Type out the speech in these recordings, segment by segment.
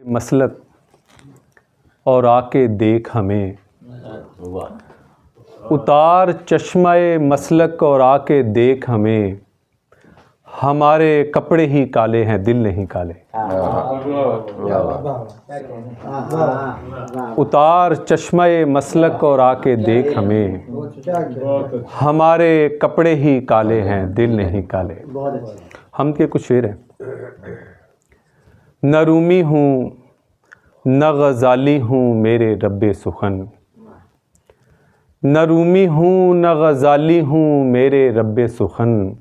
मसलक और आके देख हमें, उतार चश्माए मसलक और आके देख हमें, हमारे कपड़े ही काले हैं दिल नहीं काले। उतार चश्माए मसलक और आके देख हमें, हमारे कपड़े ही काले हैं दिल नहीं काले। हम के कुछ शेर हैं। न रूमी हूँ न गज़ाली हूँ मेरे रब्बे सुखन, न रूमी हूँ न गज़ाली हूँ मेरे रब्बे सुखन,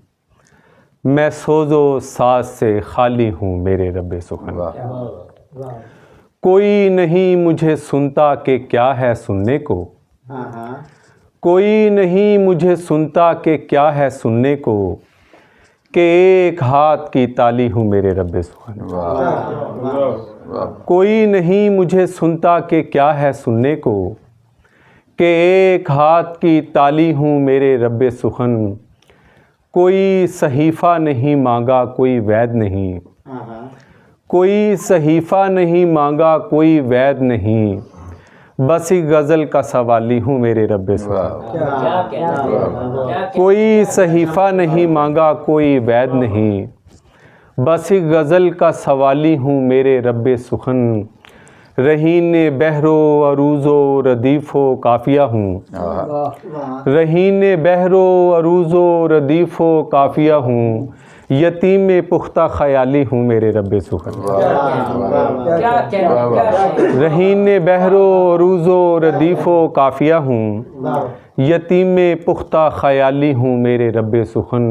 मैं सोज़ो साज से खाली हूँ मेरे रब्बे सुखन। कोई नहीं मुझे सुनता कि क्या है सुनने को, कोई नहीं मुझे सुनता कि क्या है सुनने को, कि एक हाथ की ताली हूँ मेरे रब्बे सुखन। कोई नहीं मुझे सुनता कि क्या है सुनने को, कि एक हाथ की ताली हूँ मेरे रब्बे सुखन। कोई सहीफ़ा नहीं मांगा कोई वैद नहीं, कोई सहीफ़ा नहीं मांगा कोई वैद नहीं, बस एक गज़ल का सवाली हूँ मेरे रब्बे सुखन। कोई सहीफ़ा नहीं मांगा कोई वैद नहीं, बस एक गज़ल का सवाली हूँ मेरे रब्बे सुखन। रहीने बहरो अरूज़ो रदीफ़ो काफ़िया हूँ, रहीने बहरो अरूज़ो रदीफ़ो काफ़िया हूँ, यतीम पुख्ता ख़याली हूँ मेरे रब्बे सुखन। रहीने बहरो अरूज़ो रदीफ़ो काफ़िया हूँ, यतीम पुख्ता ख़याली हूँ मेरे रब्बे सुखन।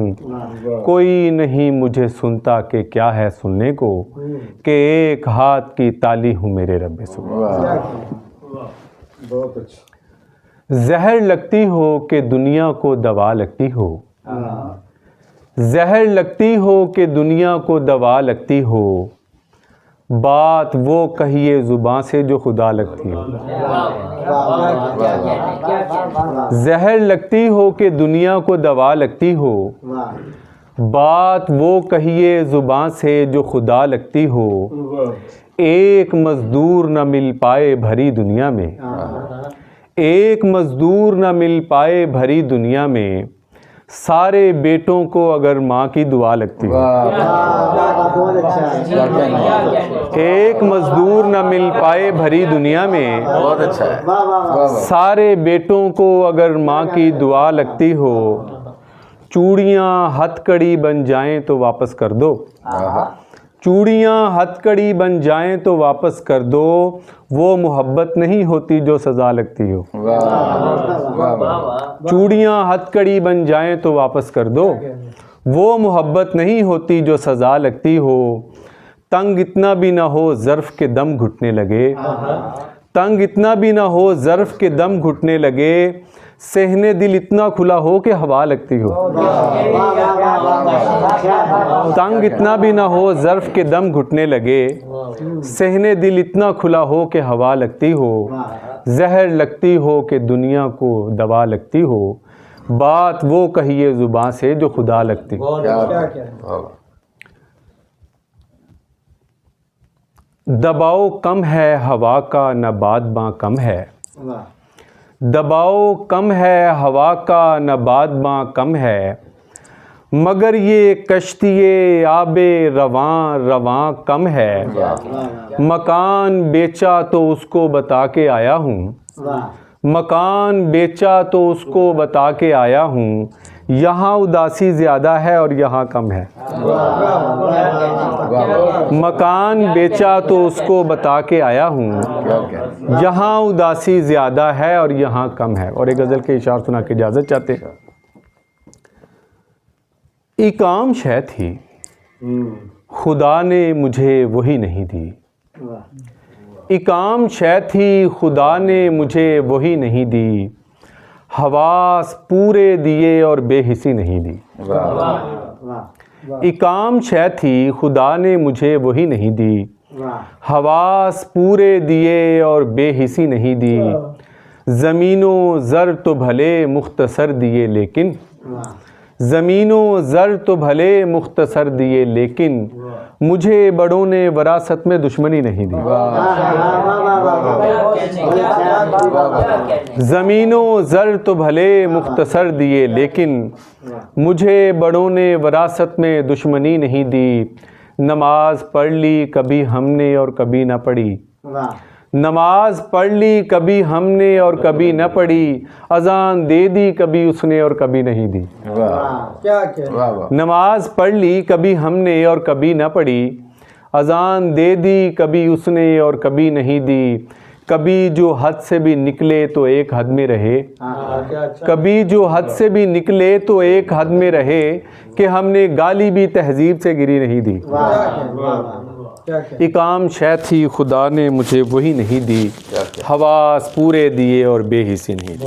कोई नहीं मुझे सुनता कि क्या है सुनने को, कि एक हाथ की ताली हूँ मेरे रब्बे सुखन। बहुत अच्छा। जहर लगती हो कि दुनिया को दवा लगती हो, जहर लगती हो कि दुनिया को दवा लगती हो, बात वो कहिए ज़ुबां से जो खुदा लगती हो। जहर लगती हो कि दुनिया को दवा लगती हो, बात वो कहिए ज़ुबां से जो खुदा लगती हो। एक मज़दूर न मिल पाए भरी दुनिया में, एक मज़दूर न मिल पाए भरी दुनिया में, सारे बेटों को अगर माँ की दुआ लगती हो। एक मज़दूर न मिल पाए भरी दुनिया में, बहुत अच्छा है। सारे बेटों को अगर माँ की दुआ लगती हो। चूड़ियाँ हथकड़ी बन जाएं तो वापस कर दो, चूड़ियाँ हथकड़ी बन जाएं तो वापस कर दो, वो मोहब्बत नहीं होती जो सज़ा लगती हो। चूड़ियाँ हथकड़ी बन जाएं तो वापस कर दो, वो मोहब्बत नहीं होती जो सज़ा लगती हो। तंग इतना भी ना हो ज़र्फ़ के दम घुटने लगे, तंग इतना भी ना हो ज़र्फ़ के दम घुटने लगे, सहने दिल इतना खुला हो कि हवा लगती हो। तंग इतना भी ना हो ज़र्फ़ के दम घुटने लगे, सहने दिल इतना खुला हो कि हवा लगती हो। जहर लगती हो कि दुनिया को दवा लगती हो, बात वो कहिए ज़ुबां से जो खुदा लगती हो। दबाव कम है हवा का न बादबां कम है, दबाव कम है हवा का न बादबां कम है, मगर ये कश्तिये आबे रवां रवां कम है। मकान बेचा तो उसको बता के आया हूँ, मकान बेचा तो उसको बता के आया हूँ, यहाँ उदासी ज़्यादा है और यहाँ कम है। मकान बेचा तो उसको बता के आया हूँ, यहाँ उदासी ज़्यादा है और यहाँ कम है। और एक गज़ल के इशार सुना के इजाज़त चाहते हैं। एक आम शय थी खुदा ने मुझे वही नहीं दी, एक आम शय थी खुदा ने मुझे वही नहीं दी, हवास पूरे दिए और बेहिसी नहीं दी। एक आम शय थी खुदा ने मुझे वही नहीं दी, हवास पूरे दिए और बेहिसी नहीं दी। ज़मीनो ज़र तो भले मुख्तसर दिए लेकिन, ज़मीनों ज़र तो भले मुख्तसर दिए, लेकिन मुझे बड़ों ने वरासत में दुश्मनी नहीं दी। ज़मीनों ज़र तो भले मुख्तसर दिए, लेकिन मुझे बड़ों ने वरासत में दुश्मनी नहीं दी। नमाज पढ़ ली कभी हमने और कभी न पढ़ी, नमाज पढ़ ली कभी हमने और कभी न पढ़ी। अजान दे दी कभी उसने और कभी नहीं दी। नमाज पढ़ ली कभी हमने और कभी न पढ़ी, अजान दे दी कभी उसने और कभी नहीं दी। कभी जो हद से भी निकले तो एक हद में रहे, कभी जो हद से भी निकले तो एक हद में रहे, कि हमने गाली भी तहजीब से गिरी नहीं दी। इकाम शय थी खुदा ने मुझे वही नहीं दी, हवास पूरे दिए और बेहिसी नहीं दी।